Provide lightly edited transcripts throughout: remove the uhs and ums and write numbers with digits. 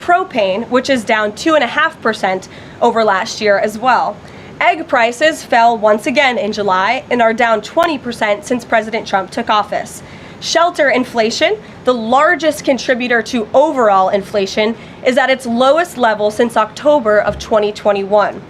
propane, which is down 2.5% over last year as well. Egg prices fell once again in July and are down 20% since President Trump took office. Shelter inflation, the largest contributor to overall inflation, is at its lowest level since October of 2021.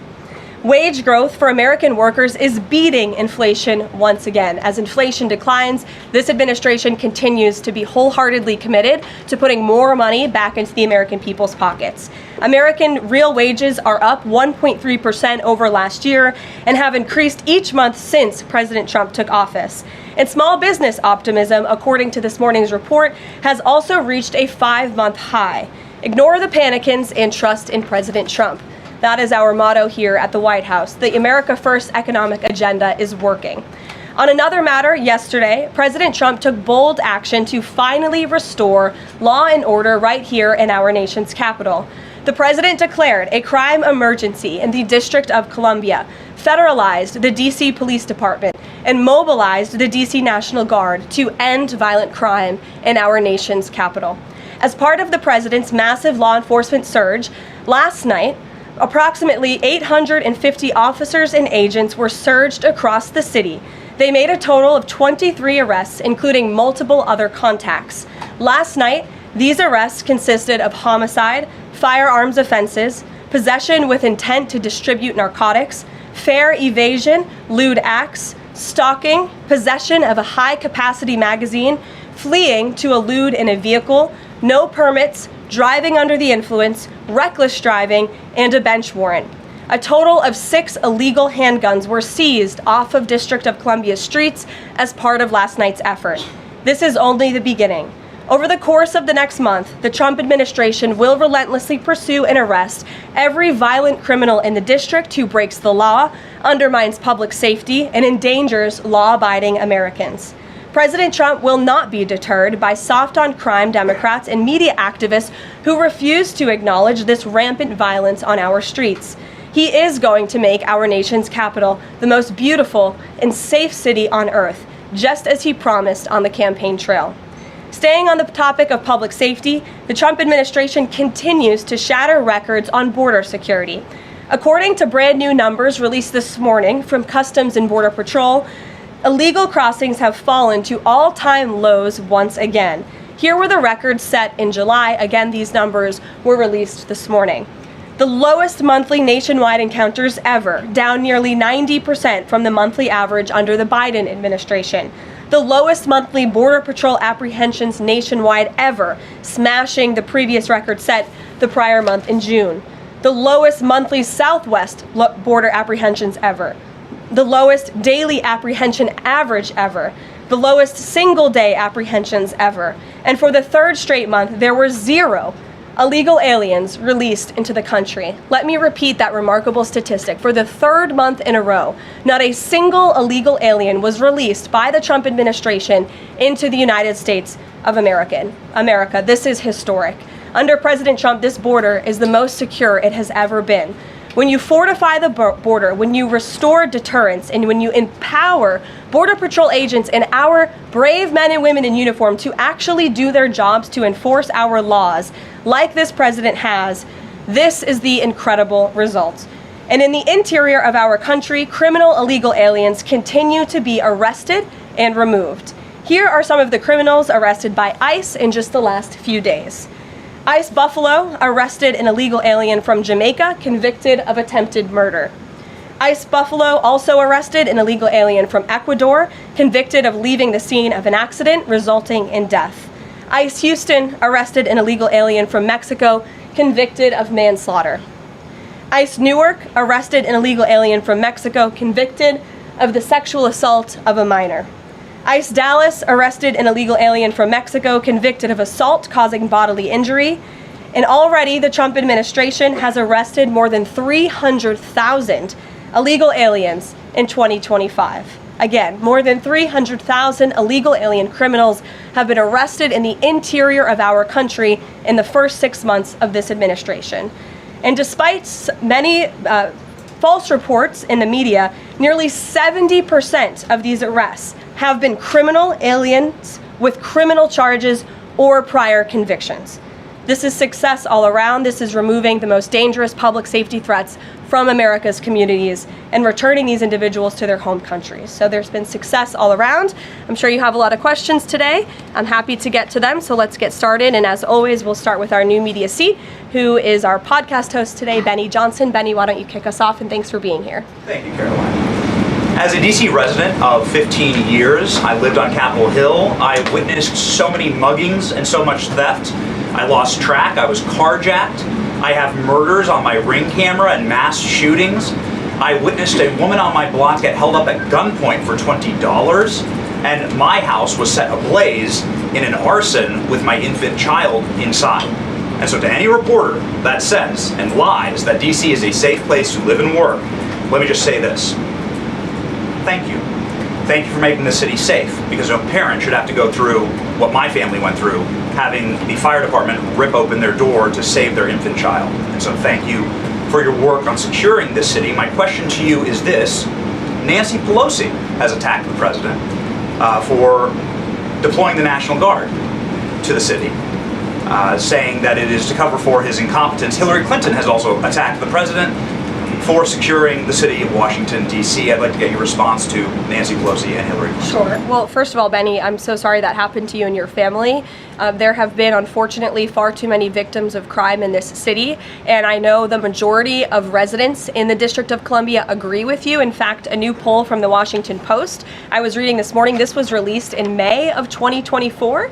Wage growth for American workers is beating inflation once again. As inflation declines, this administration continues to be wholeheartedly committed to putting more money back into the American people's pockets. American real wages are up 1.3% over last year and have increased each month since President Trump took office. And small business optimism, according to this morning's report, has also reached a 5-month high. Ignore the panicans and trust in President Trump. That is our motto here at the White House. The America First economic agenda is working. On another matter, yesterday, President Trump took bold action to finally restore law and order right here in our nation's capital. The president declared a crime emergency in the District of Columbia, federalized the D.C. Police Department, and mobilized the D.C. National Guard to end violent crime in our nation's capital. As part of the president's massive law enforcement surge, last night, approximately 850 officers and agents were surged across the city. They made a total of 23 arrests, including multiple other contacts. Last night, these arrests consisted of homicide, firearms offenses, possession with intent to distribute narcotics, fare evasion, lewd acts, stalking, possession of a high-capacity magazine, fleeing to elude in a vehicle, no permits, driving under the influence, reckless driving, and a bench warrant. A total of 6 illegal handguns were seized off of District of Columbia streets as part of last night's effort. This is only the beginning. Over the course of the next month, the Trump administration will relentlessly pursue and arrest every violent criminal in the district who breaks the law, undermines public safety, and endangers law-abiding Americans. President Trump will not be deterred by soft-on-crime Democrats and media activists who refuse to acknowledge this rampant violence on our streets. He is going to make our nation's capital the most beautiful and safe city on earth, just as he promised on the campaign trail. Staying on the topic of public safety, the Trump administration continues to shatter records on border security. According to brand new numbers released this morning from Customs and Border Patrol, illegal crossings have fallen to all-time lows once again. Here were the records set in July. Again, these numbers were released this morning. The lowest monthly nationwide encounters ever, down nearly 90% from the monthly average under the Biden administration. The lowest monthly Border Patrol apprehensions nationwide ever, smashing the previous record set the prior month in June. The lowest monthly Southwest border apprehensions ever. The lowest daily apprehension average ever. The lowest single-day apprehensions ever. And for the third straight month, there were 0 illegal aliens released into the country. Let me repeat that remarkable statistic. For the third month in a row, not a single illegal alien was released by the Trump administration into the United States of America. This is historic. Under President Trump, this border is the most secure it has ever been. When you fortify the border, when you restore deterrence, and when you empower Border Patrol agents and our brave men and women in uniform to actually do their jobs to enforce our laws, like this president has, this is the incredible result. And in the interior of our country, criminal illegal aliens continue to be arrested and removed. Here are some of the criminals arrested by ICE in just the last few days. ICE Buffalo arrested an illegal alien from Jamaica convicted of attempted murder. ICE Buffalo also arrested an illegal alien from Ecuador convicted of leaving the scene of an accident resulting in death. ICE Houston arrested an illegal alien from Mexico convicted of manslaughter. ICE Newark arrested an illegal alien from Mexico convicted of the sexual assault of a minor. ICE Dallas arrested an illegal alien from Mexico convicted of assault causing bodily injury. And already the Trump administration has arrested more than 300,000 illegal aliens in 2025. Again, more than 300,000 illegal alien criminals have been arrested in the interior of our country in the first 6 months of this administration. And despite many false reports in the media, nearly 70% of these arrests have been criminal aliens with criminal charges or prior convictions. This is success all around. This is removing the most dangerous public safety threats from America's communities and returning these individuals to their home countries. So there's been success all around. I'm sure you have a lot of questions today. I'm happy to get to them, so let's get started. And as always, we'll start with our new media seat, who is our podcast host today, Benny Johnson. Benny, why don't you kick us off, and thanks for being here. Thank you, Karoline. As a DC resident of 15 years, I lived on Capitol Hill. I witnessed so many muggings and so much theft. I lost track. I was carjacked. I have murders on my Ring camera and mass shootings. I witnessed a woman on my block get held up at gunpoint for $20, and my house was set ablaze in an arson with my infant child inside. And so to any reporter that says and lies that DC is a safe place to live and work, let me just say this. Thank you. Thank you for making the city safe, because no parent should have to go through what my family went through, having the fire department rip open their door to save their infant child. And so thank you for your work on securing this city. My question to you is this. Nancy Pelosi has attacked the president for deploying the National Guard to the city, saying that it is to cover for his incompetence. Hillary Clinton has also attacked the president for securing the city of Washington, D.C. I'd like to get your response to Nancy Pelosi and Hillary Clinton. Sure. Well, first of all, Benny, I'm so sorry that happened to you and your family. There have been, unfortunately, far too many victims of crime in this city, and I know the majority of residents in the District of Columbia agree with you. In fact, a new poll from the Washington Post I was reading this morning, this was released in May of 2024,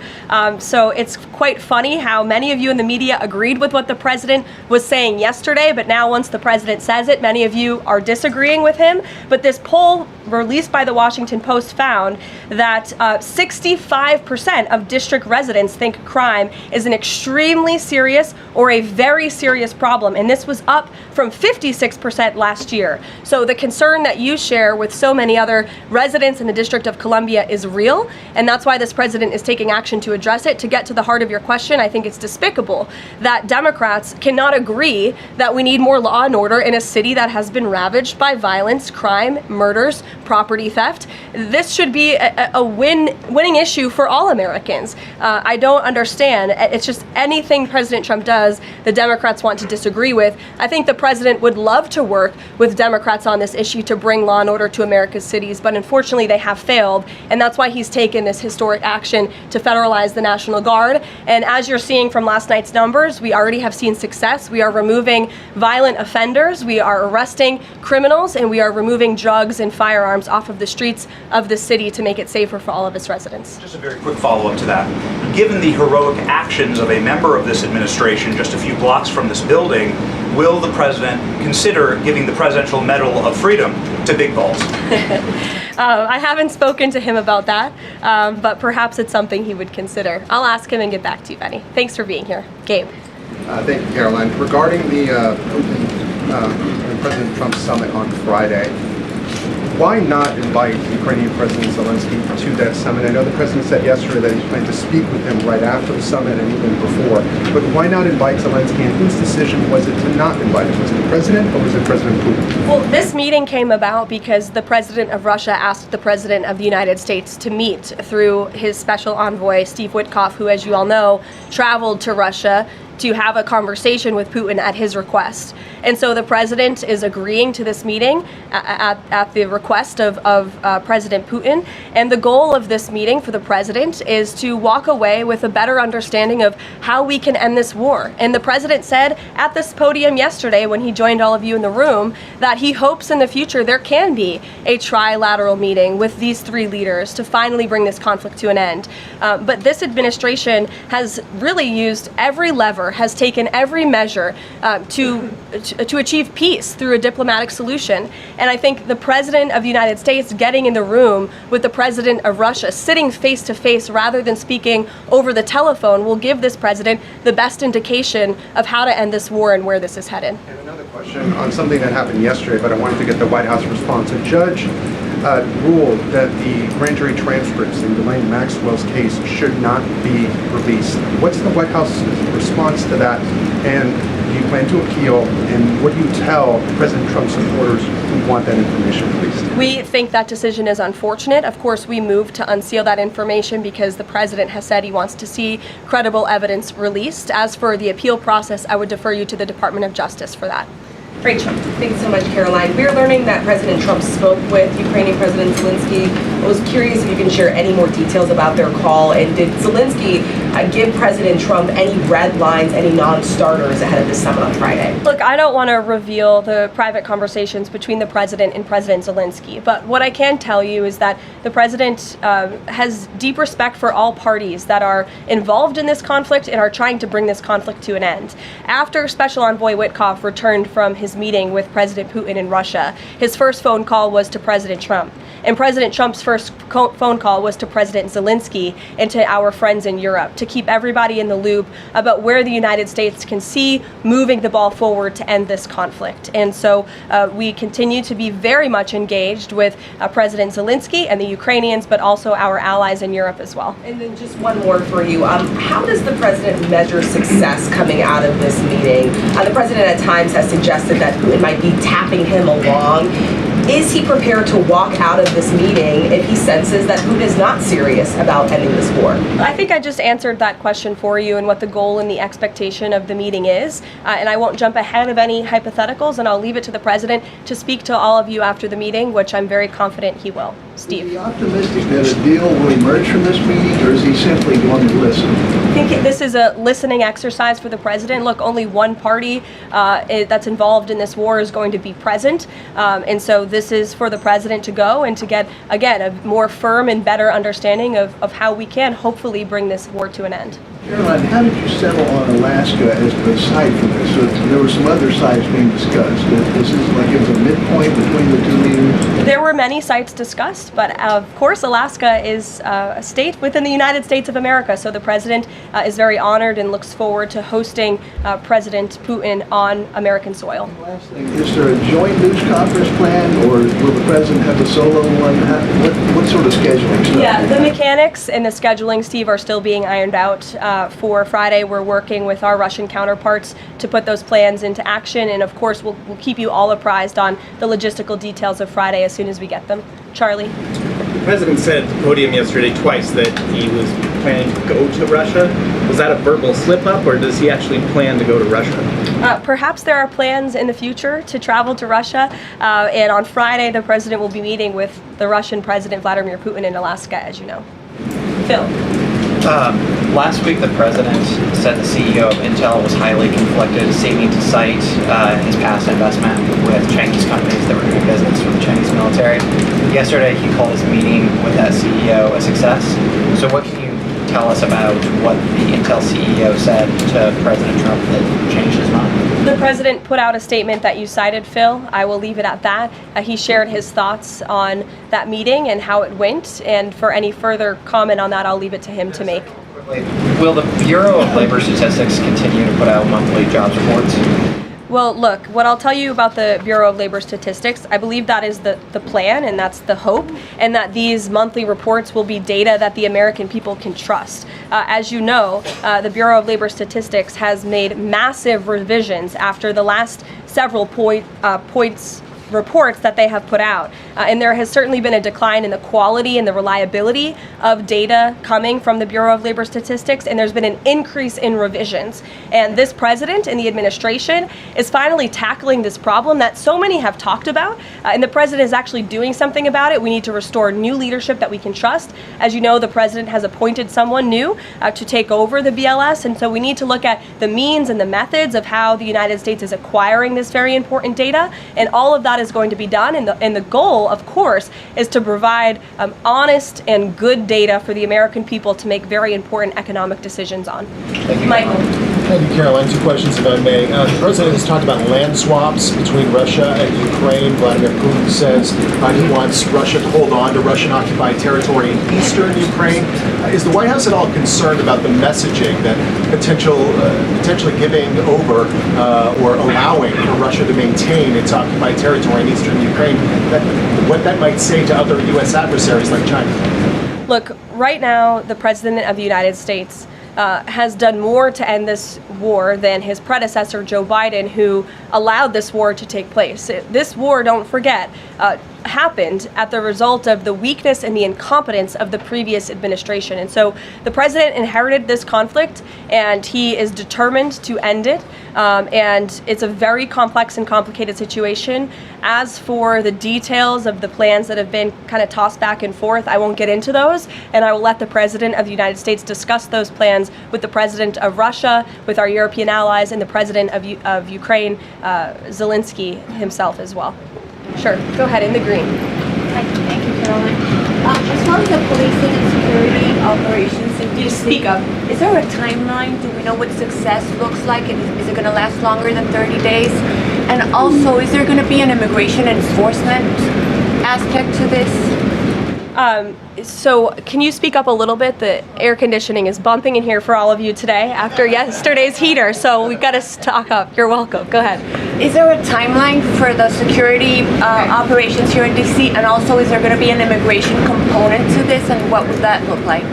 so it's quite funny how many of you in the media agreed with what the president was saying yesterday, but now once the president says it, many of you are disagreeing with him. But this poll released by the Washington Post found that 65% of district residents think crime is an extremely serious or a very serious problem, and this was up from 56% last year. So the concern that you share with so many other residents in the District of Columbia is real, and that's why this president is taking action to address it. To get to the heart of your question, I think it's despicable that Democrats cannot agree that we need more law and order in a city that has been ravaged by violence, crime, murders, property theft. This should be a winning issue for all Americans. I don't understand. It's just anything President Trump does, the Democrats want to disagree with. I think the president would love to work with Democrats on this issue to bring law and order to America's cities, but unfortunately they have failed, and that's why he's taken this historic action to federalize the National Guard. And as you're seeing from last night's numbers, we already have seen success. We are removing violent offenders, we are arresting criminals, and we are removing drugs and firearms off of the streets of the city to make it safer for all of its residents. Just a very quick follow-up to that. Given the heroic actions of a member of this administration just a few blocks from this building, will the president consider giving the Presidential Medal of Freedom to Big Balls? I haven't spoken to him about that, but perhaps it's something he would consider. I'll ask him and get back to you, Benny. Thanks for being here. Gabe. Thank you, Caroline. Regarding the President Trump summit on Friday, why not invite Ukrainian President Zelensky to that summit? I know the president said yesterday that he planned to speak with him right after the summit and even before, but why not invite Zelensky, and whose decision was it to not invite him? Was it the president or was it President Putin? Well, this meeting came about because the president of Russia asked the president of the United States to meet through his special envoy, Steve Witkoff, who, as you all know, traveled to Russia to have a conversation with Putin at his request. And so the president is agreeing to this meeting at the request of President Putin. And the goal of this meeting for the president is to walk away with a better understanding of how we can end this war. And the president said at this podium yesterday when he joined all of you in the room that he hopes in the future there can be a trilateral meeting with these three leaders to finally bring this conflict to an end. But this administration has really used every lever, has taken every measure to achieve peace through a diplomatic solution. And I think the president of the United States getting in the room with the president of Russia, sitting face to face rather than speaking over the telephone, will give this president the best indication of how to end this war and where this is headed. And another question on something that happened yesterday, but I wanted to get the White House response. A judge ruled that the grand jury transcripts in Ghislaine Maxwell's case should not be released. What's the White House's response to that? And do you plan to appeal? And what do you tell President Trump's supporters We want that information released. We think that decision is unfortunate. Of course, we moved to unseal that information because the president has said he wants to see credible evidence released. As for the appeal process, I would defer you to the Department of Justice for that. Rachel. Thanks so much, Caroline. We're learning that President Trump spoke with Ukrainian President Zelensky. I was curious if you can share any more details about their call, and did Zelensky give President Trump any red lines, any non-starters ahead of this summit on Friday? Look, I don't want to reveal the private conversations between the president and President Zelensky, but what I can tell you is that the president has deep respect for all parties that are involved in this conflict and are trying to bring this conflict to an end. After Special Envoy Witkoff returned from his meeting with President Putin in Russia, his first phone call was to President Trump. And President Trump's first phone call was to President Zelensky and to our friends in Europe to keep everybody in the loop about where the United States can see moving the ball forward to end this conflict. And so we continue to be very much engaged with President Zelensky and the Ukrainians, but also our allies in Europe as well. And then just one more for you. How does the president measure success coming out of this meeting? The president at times has suggested that Putin might be tapping him along. Is he prepared to walk out of this meeting if he senses that Putin is not serious about ending this war? I think I just answered that question for you and what the goal and the expectation of the meeting is. And I won't jump ahead of any hypotheticals, and I'll leave it to the president to speak to all of you after the meeting, which I'm very confident he will. Steve. Is he optimistic that a deal will emerge from this meeting, or is he simply going to listen? I think this is a listening exercise for the president. Look, only one party that's involved in this war is going to be present. And so this is for the president to go and to get, again, a more firm and better understanding of how we can hopefully bring this war to an end. Caroline, how did you settle on Alaska as the site for this? So there were some other sites being discussed. This is like it was a midpoint between the two meetings? There were many sites discussed, but of course Alaska is a state within the United States of America, so the president is very honored and looks forward to hosting President Putin on American soil. Last thing, is there a joint news conference planned, or will the president have a solo one? What sort of scheduling stuff? Yeah, the mechanics and the scheduling, Steve, are still being ironed out. For Friday, we're working with our Russian counterparts to put those plans into action, and of course we'll keep you all apprised on the logistical details of Friday as soon as we get them. Charlie? The president said at the podium yesterday twice that he was planning to go to Russia. Was that a verbal slip-up, or does he actually plan to go to Russia? Perhaps there are plans in the future to travel to Russia, and on Friday the president will be meeting with the Russian President Vladimir Putin in Alaska, as you know. Phil? Last week, the president said the CEO of Intel was highly conflicted, seeming to cite his past investment with Chinese companies that were doing business with the Chinese military. Yesterday, he called his meeting with that CEO a success. So what can you tell us about what the Intel CEO said to President Trump that changed his mind? The president put out a statement that you cited, Phil. I will leave it at that. He shared his thoughts on that meeting and how it went, and for any further comment on that, I'll leave it to him to make. Will the Bureau of Labor Statistics continue to put out monthly jobs reports? Well, look, what I'll tell you about the Bureau of Labor Statistics, I believe that is the plan, and that's the hope, and that these monthly reports will be data that the American people can trust. As you know, the Bureau of Labor Statistics has made massive revisions after the last several reports that they have put out. And there has certainly been a decline in the quality and the reliability of data coming from the Bureau of Labor Statistics, and there's been an increase in revisions. And this president and the administration is finally tackling this problem that so many have talked about, and the president is actually doing something about it. We need to restore new leadership that we can trust. As you know, the president has appointed someone new to take over the BLS, and so we need to look at the means and the methods of how the United States is acquiring this very important data, and all of that is going to be done, and the goal, of course, is to provide honest and good data for the American people to make very important economic decisions on. Michael. Thank you, Caroline. Two questions, if I may. The president has talked about land swaps between Russia and Ukraine. Vladimir Putin says he wants Russia to hold on to Russian-occupied territory in eastern Ukraine. Is the White House at all concerned about the messaging that potentially giving over or allowing for Russia to maintain its occupied territory in eastern Ukraine, what that might say to other U.S. adversaries like China? Look, right now, the President of the United States has done more to end this war than his predecessor, Joe Biden, who allowed this war to take place. This war, don't forget, happened at the result of the weakness and the incompetence of the previous administration. And so the president inherited this conflict, and he is determined to end it. And it's a very complex and complicated situation. As for the details of the plans that have been kind of tossed back and forth, I won't get into those, and I will let the President of the United States discuss those plans with the President of Russia, with our European allies, and the President of Ukraine, Zelensky himself as well. Sure, go ahead, in the green. Thank you, Karoline. As far as the policing and security operations in You DC, speak up. is there a timeline? Do we know what success looks like? And is it going to last longer than 30 days? And also, is there going to be an immigration enforcement aspect to this? So can you speak up a little bit? The air conditioning is bumping in here for all of you today after yesterday's heater, so we've got to stock up. You're welcome. Go ahead. Is there a timeline for the security operations here in DC? And also, is there going to be an immigration component to this? And what would that look like?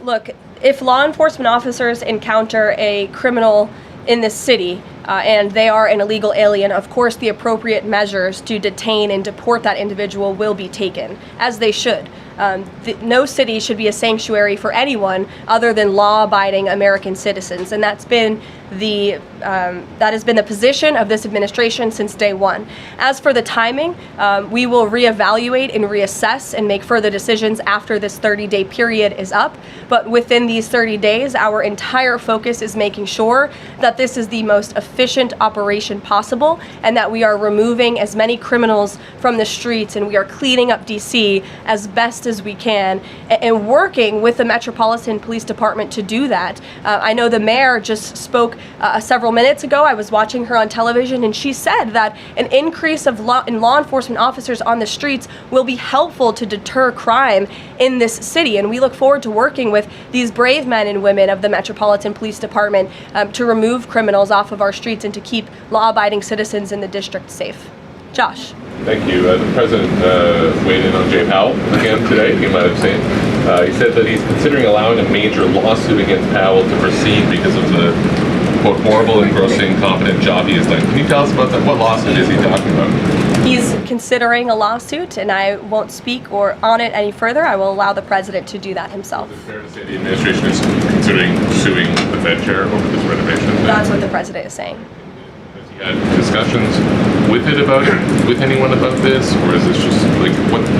Look, if law enforcement officers encounter a criminal in this city and they are an illegal alien, of course the appropriate measures to detain and deport that individual will be taken, as they should. No city should be a sanctuary for anyone other than law-abiding American citizens, and that has been the position of this administration since day one. As for the timing, we will reevaluate and reassess and make further decisions after this 30-day period is up. But within these 30 days, our entire focus is making sure that this is the most efficient operation possible, and that we are removing as many criminals from the streets, and we are cleaning up DC as best as we can, and working with the Metropolitan Police Department to do that. I know the mayor just spoke several minutes ago. I was watching her on television, and she said that an increase of law enforcement officers on the streets will be helpful to deter crime in this city. And we look forward to working with these brave men and women of the Metropolitan Police Department to remove criminals off of our streets and to keep law-abiding citizens in the district safe. Josh. Thank you. The President weighed in on Jay Powell again today, you might have seen. He said that he's considering allowing a major lawsuit against Powell to proceed because of the, quote, horrible and grossly incompetent job he has done. Can you tell us about that? What lawsuit is he talking about? He's considering a lawsuit, and I won't speak on it any further. I will allow the President to do that himself. Is it fair to say the administration is considering suing the Fed chair over this renovation? That's what the President is saying. Had discussions with anyone about this, or is this just like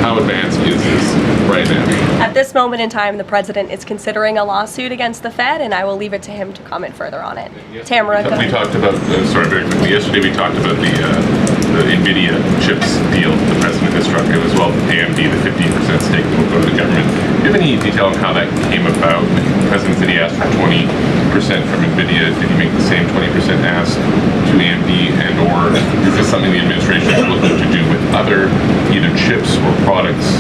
how advanced is this right now? At this moment in time, the President is considering a lawsuit against the Fed, and I will leave it to him to comment further on it. Tamara, go ahead. We talked about yesterday. We talked about the NVIDIA chips deal the President has struck, as well as AMD, the 15% stake that will go to the government. Do you have any detail on how that came about? The President said he asked for 20% from NVIDIA. Did he make the same 20% ask to AMD, and or is this something the administration is looking to do with other either chips or products,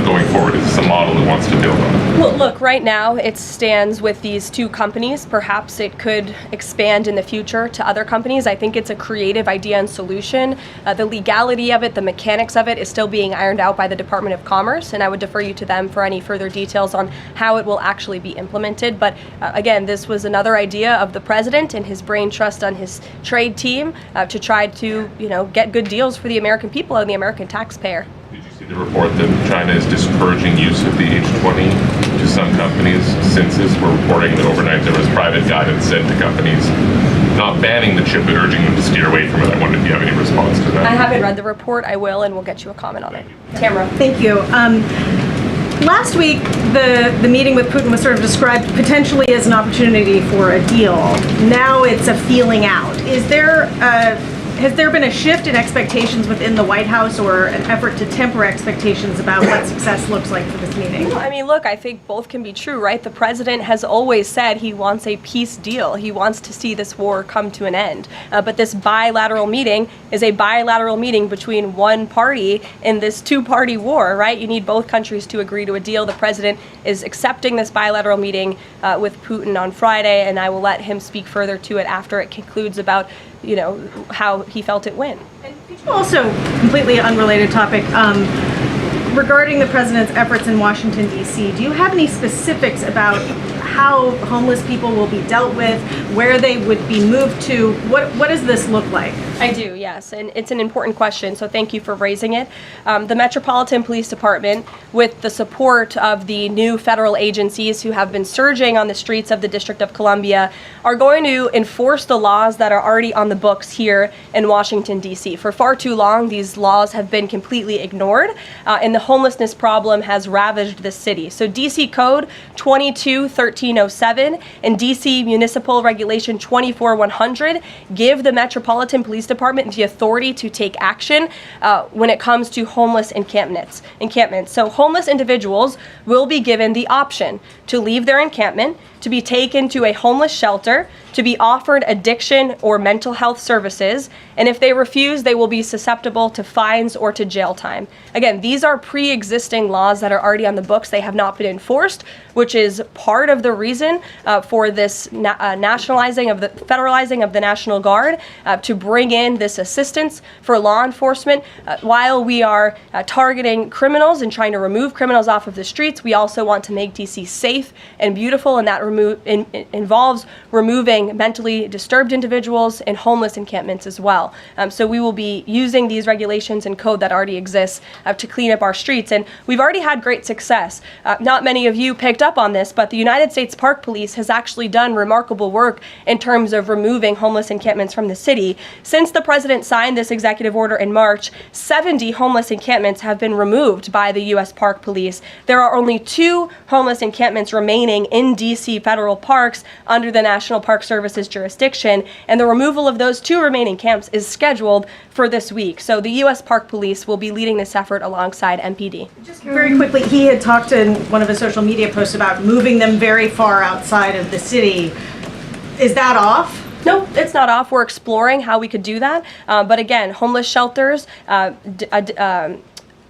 going forward? Is this a model it wants to build on? Well, look, right now it stands with these two companies. Perhaps it could expand in the future to other companies. I think it's a creative idea and solution. The legality of it, the mechanics of it is still being ironed out by the Department of Commerce, and I would defer you to them for any further details on how it will actually be implemented. But again, this was another idea of the President and his brain trust on his trade team to try to, get good deals for the American people and the American taxpayer. Did you see the report that China is discouraging use of the H20 to some companies? Since we're reporting that overnight there was private guidance sent to companies not banning the chip but urging them to steer away from it. I wondered if you have any response to that. I haven't read the report. I will, and we'll get you a comment on it. Tamara. Thank you. Last week, the meeting with Putin was sort of described potentially as an opportunity for a deal. Now it's a feeling out. Has there been a shift in expectations within the White House, or an effort to temper expectations about what success looks like for this meeting? I mean, look, I think both can be true, right? The President has always said he wants a peace deal. He wants to see this war come to an end. But this bilateral meeting is a bilateral meeting between one party in this two-party war, right? You need both countries to agree to a deal. The President is accepting this bilateral meeting with Putin on Friday, and I will let him speak further to it after it concludes about how he felt it went. And also, completely unrelated topic, regarding the President's efforts in Washington, D.C., do you have any specifics about how homeless people will be dealt with, where they would be moved to? What does this look like? I do, yes, and it's an important question, so thank you for raising it. The Metropolitan Police Department, with the support of the new federal agencies who have been surging on the streets of the District of Columbia, are going to enforce the laws that are already on the books here in Washington, D.C. For far too long, these laws have been completely ignored, and the homelessness problem has ravaged the city. So D.C. Code 22-1307 and D.C. Municipal Regulation 24-100 give the Metropolitan Police Department the authority to take action when it comes to homeless encampments. So homeless individuals will be given the option to leave their encampment, to be taken to a homeless shelter, to be offered addiction or mental health services, and if they refuse, they will be susceptible to fines or to jail time. Again, these are pre-existing laws that are already on the books. They have not been enforced, which is part of the reason for this federalizing of the National Guard to bring in this assistance for law enforcement. While we are targeting criminals and trying to remove criminals off of the streets, we also want to make DC safe and beautiful, and that involves removing mentally disturbed individuals and homeless encampments as well. So we will be using these regulations and code that already exists to clean up our streets, and we've already had great success. Not many of you picked up on this, but the United States Park Police has actually done remarkable work in terms of removing homeless encampments from the city. Since the president signed this executive order in March, 70 homeless encampments have been removed by the U.S. Park Police. There are only 2 homeless encampments remaining in D.C. federal parks under the National Park Service's jurisdiction, and the removal of those 2 remaining camps is scheduled for this week. So the U.S. Park Police will be leading this effort alongside MPD. Just very quickly, he had talked in one of his social media posts about moving them very far outside of the city. Is that off? No, it's not off. We're exploring how we could do that. But again, homeless shelters,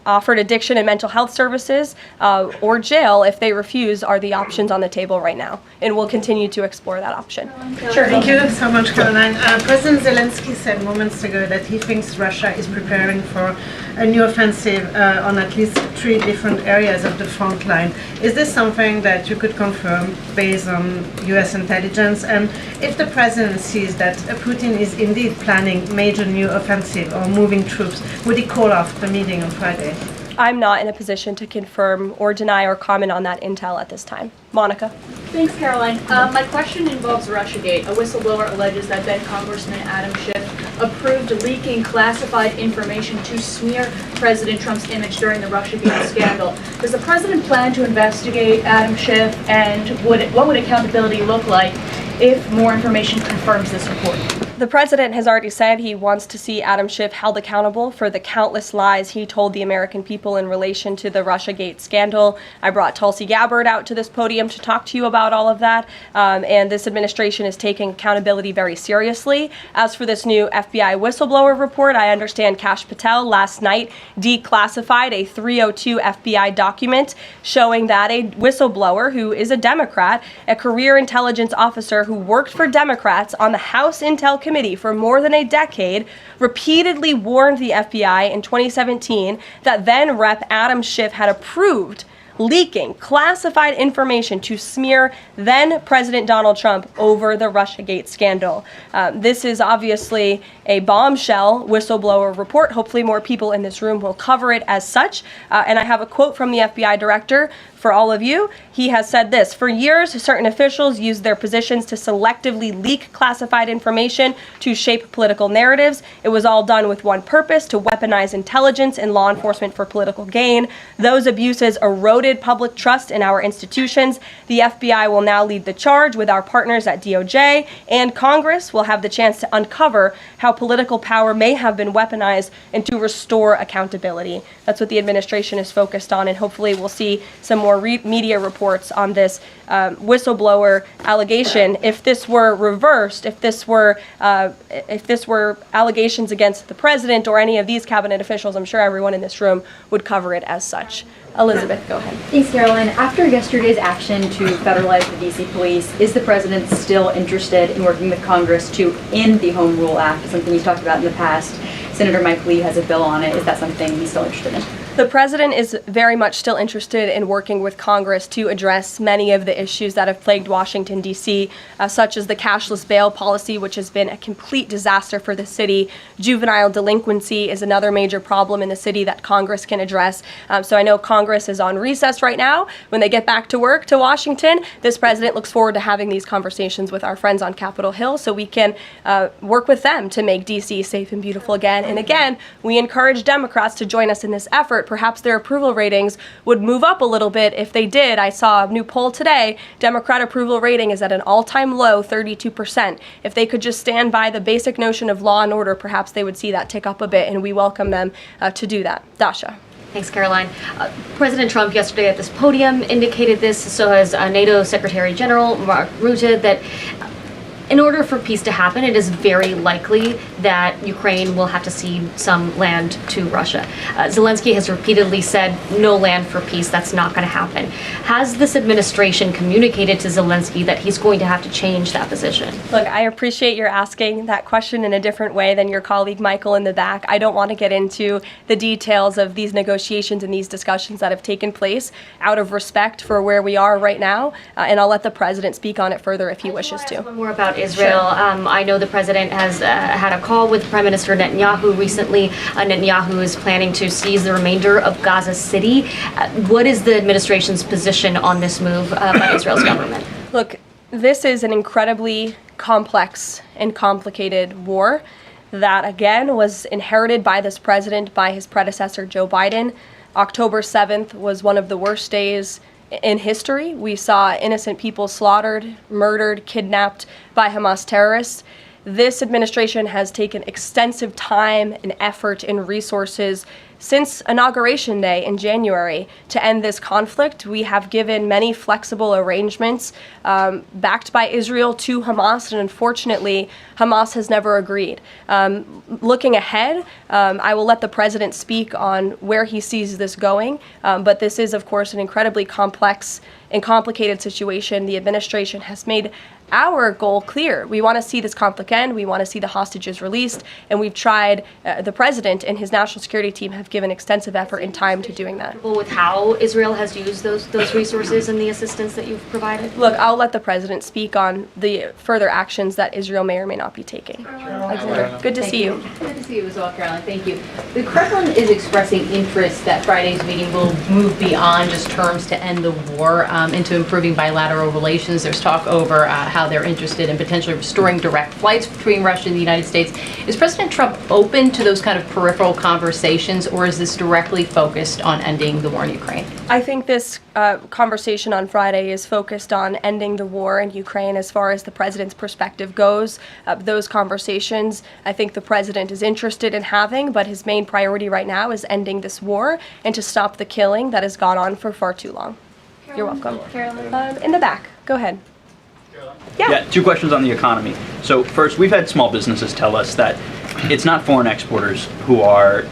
offered addiction and mental health services, or jail if they refuse are the options on the table right now. And we'll continue to explore that option. Sure. Thank you so much, Karoline. President Zelensky said moments ago that he thinks Russia is preparing for a new offensive on at least 3 different areas of the front line. Is this something that you could confirm based on U.S. intelligence? And if the president sees that Putin is indeed planning major new offensive or moving troops, would he call off the meeting on Friday? I'm not in a position to confirm or deny or comment on that intel at this time. Monica. Thanks, Caroline. My question involves Russiagate. A whistleblower alleges that then Congressman Adam Schiff approved leaking classified information to smear President Trump's image during the Russiagate scandal. Does the president plan to investigate Adam Schiff, and what would accountability look like if more information confirms this report? The president has already said he wants to see Adam Schiff held accountable for the countless lies he told the American people in relation to the Russiagate scandal. I brought Tulsi Gabbard out to this podium to talk to you about all of that, and this administration is taking accountability very seriously. As for this new FBI whistleblower report, I understand Kash Patel last night declassified a 302 FBI document showing that a whistleblower who is a Democrat, a career intelligence officer who worked for Democrats on the House Intel Committee for more than a decade, repeatedly warned the FBI in 2017 that then Rep. Adam Schiff had approved leaking classified information to smear then President Donald Trump over the Russiagate scandal. This is obviously a bombshell whistleblower report. Hopefully more people in this room will cover it as such. And I have a quote from the FBI director for all of you. He has said this: "For years, certain officials used their positions to selectively leak classified information to shape political narratives. It was all done with one purpose: to weaponize intelligence and law enforcement for political gain. Those abuses eroded public trust in our institutions. The FBI will now lead the charge with our partners at DOJ, and Congress will have the chance to uncover how political power may have been weaponized and to restore accountability." That's what the administration is focused on, and hopefully we'll see some more media reports on this whistleblower allegation. If this were reversed, if this were allegations against the president or any of these cabinet officials, I'm sure everyone in this room would cover it as such. Elizabeth, go ahead. Thanks, Caroline. After yesterday's action to federalize the DC police, is the president still interested in working with Congress to end the Home Rule Act, something he's talked about in the past? Senator Mike Lee has a bill on it. Is that something he's still interested in? The president is very much still interested in working with Congress to address many of the issues that have plagued Washington, D.C., such as the cashless bail policy, which has been a complete disaster for the city. Juvenile delinquency is another major problem in the city that Congress can address. So I know Congress is on recess right now. When they get back to work to Washington, this president looks forward to having these conversations with our friends on Capitol Hill so we can work with them to make D.C. safe and beautiful again. And again, we encourage Democrats to join us in this effort. Perhaps their approval ratings would move up a little bit if they did. I saw a new poll today. Democrat approval rating is at an all-time low, 32%. If they could just stand by the basic notion of law and order, perhaps they would see that tick up a bit, and we welcome them to do that. Dasha. Thanks, Caroline. President Trump yesterday at this podium indicated this, so has NATO Secretary General Mark Rutte, that in order for peace to happen, it is very likely that Ukraine will have to cede some land to Russia. Zelensky has repeatedly said no land for peace. That's not going to happen. Has this administration communicated to Zelensky that he's going to have to change that position? Look, I appreciate your asking that question in a different way than your colleague Michael in the back. I don't want to get into the details of these negotiations and these discussions that have taken place out of respect for where we are right now, and I'll let the president speak on it further if he wishes to. One more about Israel. Sure. I know the president has had a call with Prime Minister Netanyahu recently. Netanyahu is planning to seize the remainder of Gaza City. What is the administration's position on this move by Israel's government? Look, this is an incredibly complex and complicated war that, again, was inherited by this president, by his predecessor, Joe Biden. October 7th was one of the worst days in history. We saw innocent people slaughtered, murdered, kidnapped by Hamas terrorists. This administration has taken extensive time and effort and resources since Inauguration Day in January to end this conflict. We have given many flexible arrangements backed by Israel to Hamas, and unfortunately, Hamas has never agreed. Looking ahead, I will let the president speak on where he sees this going, but this is, of course, an incredibly complex and complicated situation. The administration has made our goal clear. We want to see this conflict end. We want to see the hostages released, and we've tried. The president and his national security team have given extensive effort and time to doing that. With how Israel has used those resources and the assistance that you've provided? Look, I'll let the president speak on the further actions that Israel may or may not be taking. Good to see you. Good to see you as well, Caroline. Thank you. The Kremlin is expressing interest that Friday's meeting will move beyond just terms to end the war into improving bilateral relations. There's talk over how they're interested in potentially restoring direct flights between Russia and the United States. Is President Trump open to those kind of peripheral conversations, or is this directly focused on ending the war in Ukraine? I think this conversation on Friday is focused on ending the war in Ukraine as far as the president's perspective goes. Those conversations, I think the president is interested in having, but his main priority right now is ending this war and to stop the killing that has gone on for far too long. You're welcome. Caroline. In the back. Go ahead. Yeah, two questions on the economy. So first, we've had small businesses tell us that it's not foreign exporters who are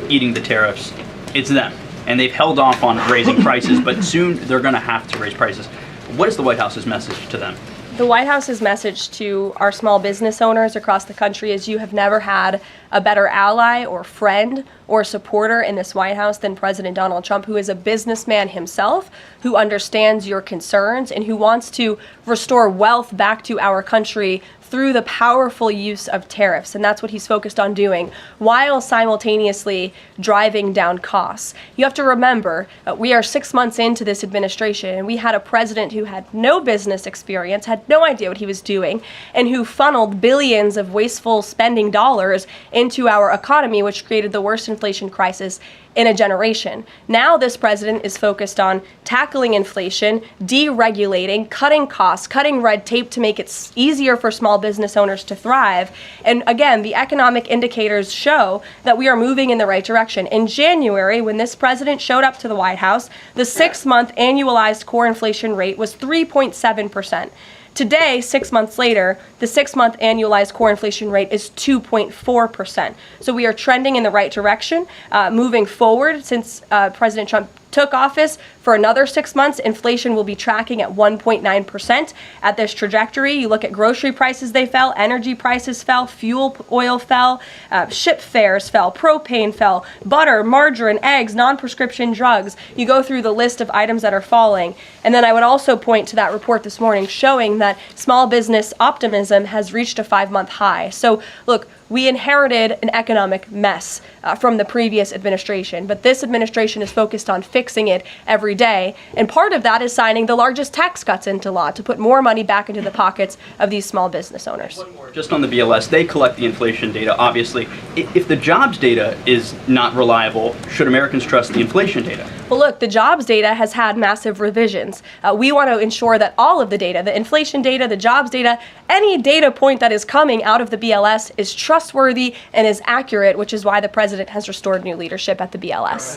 eating the tariffs, it's them. And they've held off on raising prices, but soon they're going to have to raise prices. What is the White House's message to them? The White House's message to our small business owners across the country is you have never had a better ally or friend or supporter in this White House than President Donald Trump, who is a businessman himself, who understands your concerns and who wants to restore wealth back to our country through the powerful use of tariffs. And that's what he's focused on doing, while simultaneously driving down costs. You have to remember, we are 6 months into this administration, and we had a president who had no business experience, had no idea what he was doing, and who funneled billions of wasteful spending dollars into our economy, which created the worst inflation crisis in a generation. Now this president is focused on tackling inflation, deregulating, cutting costs, cutting red tape to make it easier for small business owners to thrive. And again, the economic indicators show that we are moving in the right direction. In January, when this president showed up to the White House, the 6-month annualized core inflation rate was 3.7%. Today, 6 months later, the 6-month annualized core inflation rate is 2.4%. So we are trending in the right direction, moving forward since President Trump took office, for another 6 months, inflation will be tracking at 1.9%. At this trajectory, you look at grocery prices, they fell, energy prices fell, fuel oil fell, ship fares fell, propane fell, butter, margarine, eggs, non-prescription drugs. You go through the list of items that are falling. And then I would also point to that report this morning showing that small business optimism has reached a 5-month high. So look, we inherited an economic mess from the previous administration, but this administration is focused on fixing it every day. And part of that is signing the largest tax cuts into law to put more money back into the pockets of these small business owners. Just on the BLS, they collect the inflation data, obviously. If the jobs data is not reliable, should Americans trust the inflation data? Well, look, the jobs data has had massive revisions. We want to ensure that all of the data, the inflation data, the jobs data, any data point that is coming out of the BLS is trustworthy and is accurate, which is why the president has restored new leadership at the BLS.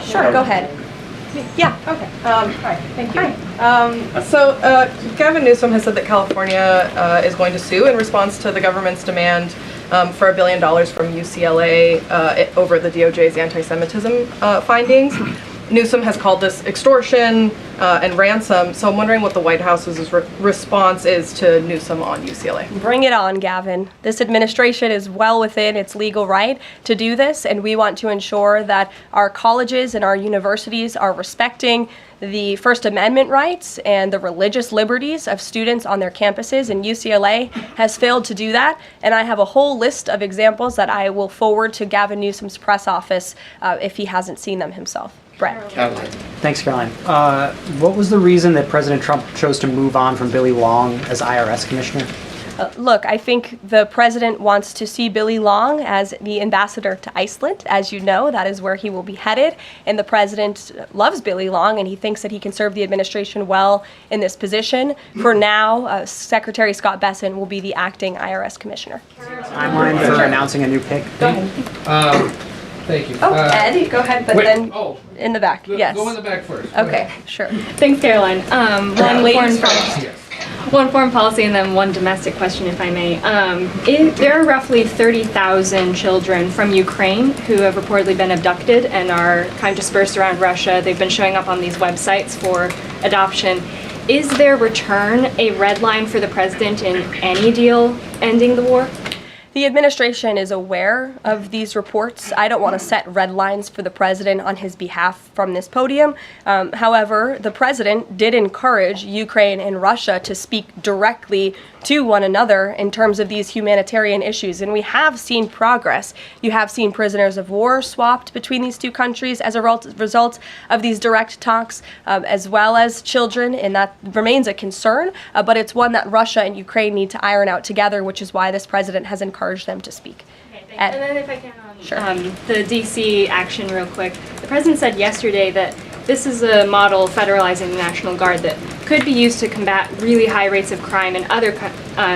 Sure, go ahead. Yeah. Okay. Hi. Thank you. Hi. Gavin Newsom has said that California is going to sue in response to the government's demand for $1 billion from UCLA over the DOJ's anti-Semitism findings. Newsom has called this extortion and ransom, so I'm wondering what the White House's response is to Newsom on UCLA. Bring it on, Gavin. This administration is well within its legal right to do this, and we want to ensure that our colleges and our universities are respecting the First Amendment rights and the religious liberties of students on their campuses, and UCLA has failed to do that. And I have a whole list of examples that I will forward to Gavin Newsom's press office if he hasn't seen them himself. Brett. Thanks, Caroline. What was the reason that President Trump chose to move on from Billy Long as IRS commissioner? Look, I think the president wants to see Billy Long as the ambassador to Iceland. As you know, that is where he will be headed. And the president loves Billy Long, and he thinks that he can serve the administration well in this position. For now, Secretary Scott Bessent will be the acting IRS commissioner. Timeline for announcing a new pick? Go ahead. Thank you. Oh, Ed, go ahead, but wait, then in the back, yes. Go in the back first. Okay, sure. Thanks, Caroline. Yes. One foreign policy and then one domestic question, if I may. There are roughly 30,000 children from Ukraine who have reportedly been abducted and are kind of dispersed around Russia. They've been showing up on these websites for adoption. Is their return a red line for the president in any deal ending the war? The administration is aware of these reports. I don't want to set red lines for the president on his behalf from this podium. However, the president did encourage Ukraine and Russia to speak directly to one another in terms of these humanitarian issues. And we have seen progress. You have seen prisoners of war swapped between these two countries as a result of these direct talks, as well as children, and that remains a concern. But it's one that Russia and Ukraine need to iron out together, which is why this president has encouraged them to speak. And then if I can, the DC action real quick. The president said yesterday that this is a model federalizing the National Guard that could be used to combat really high rates of crime in other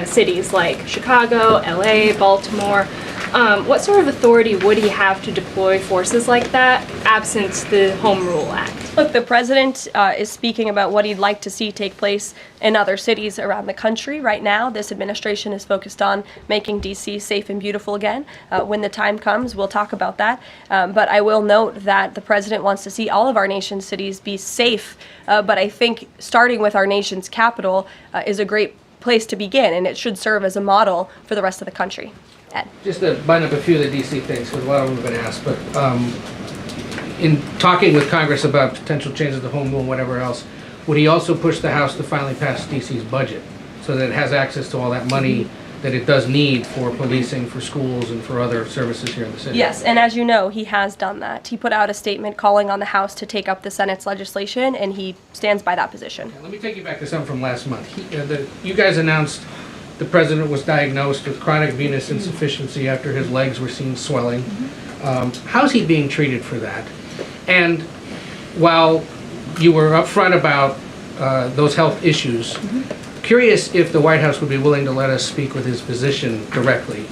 cities like Chicago, LA, Baltimore. What sort of authority would he have to deploy forces like that, absent the Home Rule Act? Look, the president is speaking about what he'd like to see take place in other cities around the country. Right now, this administration is focused on making D.C. safe and beautiful again. When the time comes, we'll talk about that. But I will note that the president wants to see all of our nation's cities be safe. But I think starting with our nation's capital is a great place to begin, and it should serve as a model for the rest of the country. Ed. Just to bind up a few of the D.C. things, because a lot of them have been asked, but in talking with Congress about potential changes to home rule and whatever else, would he also push the House to finally pass D.C.'s budget so that it has access to all that money that it does need for policing, for schools, and for other services here in the city? Yes, and as you know, he has done that. He put out a statement calling on the House to take up the Senate's legislation, and he stands by that position. Let me take you back to something from last month. You guys announced the president was diagnosed with chronic venous insufficiency after his legs were seen swelling. How's he being treated for that? And while you were upfront about those health issues, curious if the White House would be willing to let us speak with his physician directly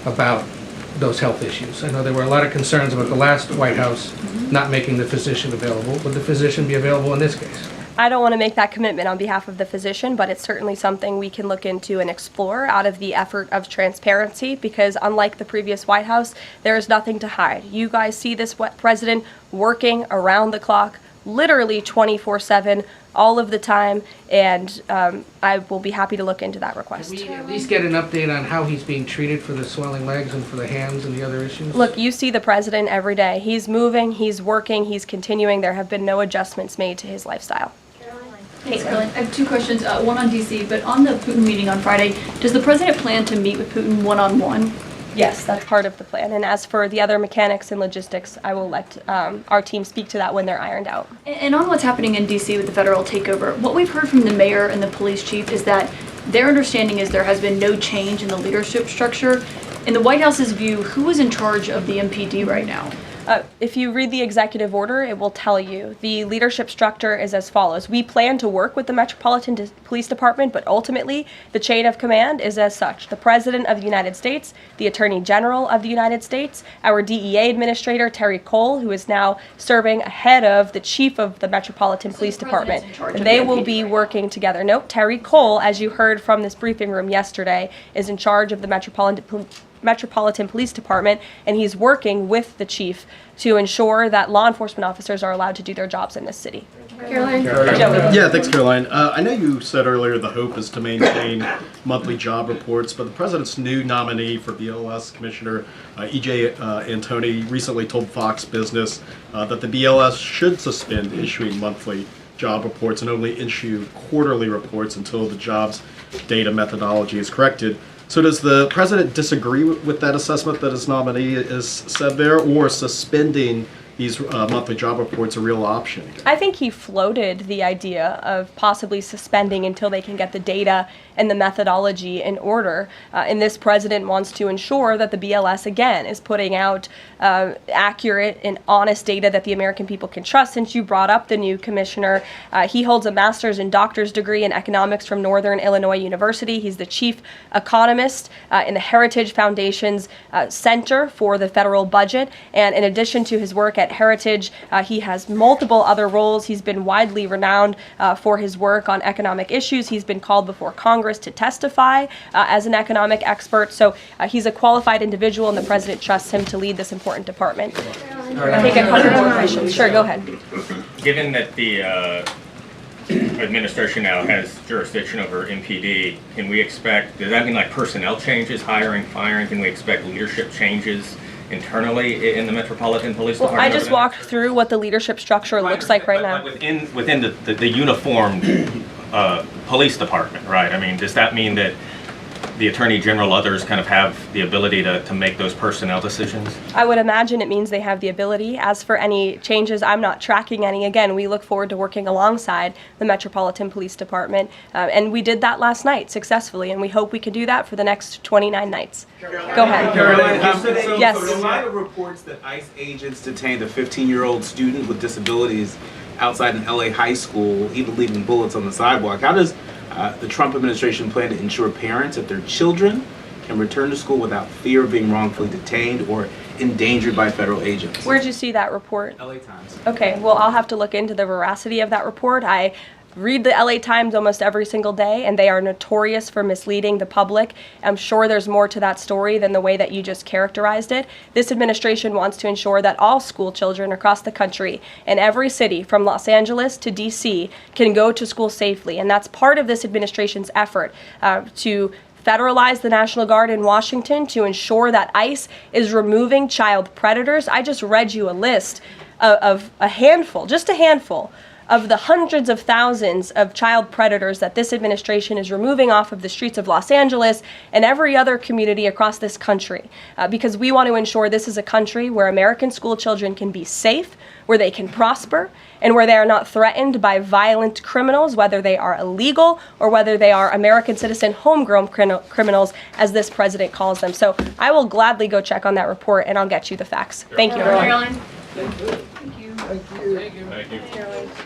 about those health issues. I know there were a lot of concerns about the last White House not making the physician available. Would the physician be available in this case? I don't want to make that commitment on behalf of the physician, but it's certainly something we can look into and explore out of the effort of transparency, because unlike the previous White House, there is nothing to hide. You guys see this president working around the clock, literally 24/7, all of the time, and I will be happy to look into that request. Can we at least get an update on how he's being treated for the swelling legs and for the hands and the other issues? Look, you see the president every day. He's moving, he's working, he's continuing. There have been no adjustments made to his lifestyle. Hey, Karoline, I have two questions, one on DC, but on the Putin meeting on Friday, does the president plan to meet with Putin one-on-one? Yes, that's part of the plan. And as for the other mechanics and logistics, I will let our team speak to that when they're ironed out. And on what's happening in DC with the federal takeover, what we've heard from the mayor and the police chief is that their understanding is there has been no change in the leadership structure. In the White House's view, who is in charge of the MPD right now? If you read the executive order, it will tell you the leadership structure is as follows. We plan to work with the Metropolitan Police Department, but ultimately the chain of command is as such. The President of the United States, the Attorney General of the United States, our DEA Administrator, Terry Cole, who is now serving ahead of the Chief of the Metropolitan Police Department. They will be working together. Nope, Terry Cole, as you heard from this briefing room yesterday, is in charge of the Metropolitan Police Department, and he's working with the chief to ensure that law enforcement officers are allowed to do their jobs in this city. Caroline? Joey. Yeah, thanks, Caroline. I know you said earlier the hope is to maintain monthly job reports, but the president's new nominee for BLS Commissioner E.J. Antoni recently told Fox Business that the BLS should suspend issuing monthly job reports and only issue quarterly reports until the jobs data methodology is corrected. So does the president disagree with that assessment that his nominee is said there, or suspending these monthly job reports a real option? I think he floated the idea of possibly suspending until they can get the data and the methodology in order. And this president wants to ensure that the BLS, again, is putting out accurate and honest data that the American people can trust. Since you brought up the new commissioner, he holds a master's and doctor's degree in economics from Northern Illinois University. He's the chief economist in the Heritage Foundation's Center for the Federal Budget. And in addition to his work at Heritage, he has multiple other roles. He's been widely renowned for his work on economic issues. He's been called before Congress to testify as an economic expert. So he's a qualified individual, and the president trusts him to lead this important department. Take a couple more questions. Sure, go ahead. Given that the administration now has jurisdiction over MPD, can we expect, does that mean like personnel changes, hiring, firing? Can we expect leadership changes internally in the Metropolitan Police Department? I just walked through what the leadership structure looks like right now. Within the uniformed police department, right? I mean, does that mean that the Attorney General, others kind of have the ability to make those personnel decisions? I would imagine it means they have the ability. As for any changes, I'm not tracking any. Again, we look forward to working alongside the Metropolitan Police Department, and we did that last night successfully, and we hope we can do that for the next 29 nights. Go ahead. Caroline, yes. So in light of reports that ICE agents detained a 15-year-old student with disabilities outside an LA high school, even leaving bullets on the sidewalk, how does the Trump administration plan to ensure parents that their children can return to school without fear of being wrongfully detained or endangered by federal agents? Where'd you see that report? LA Times. Okay, well, I'll have to look into the veracity of that report. I read the LA Times almost every single day, and they are notorious for misleading the public. I'm sure there's more to that story than the way that you just characterized it. This administration wants to ensure that all school children across the country in every city from Los Angeles to DC can go to school safely, and that's part of this administration's effort to federalize the National Guard in Washington, to ensure that ICE is removing child predators. I just read you a list of a handful, just a handful, of the hundreds of thousands of child predators that this administration is removing off of the streets of Los Angeles and every other community across this country, because we want to ensure this is a country where American school children can be safe, where they can prosper, and where they are not threatened by violent criminals, whether they are illegal or whether they are American citizen homegrown criminals, as this president calls them. So I will gladly go check on that report, and I'll get you the facts. Thank you, everyone. Caroline? Thank you. Thank you.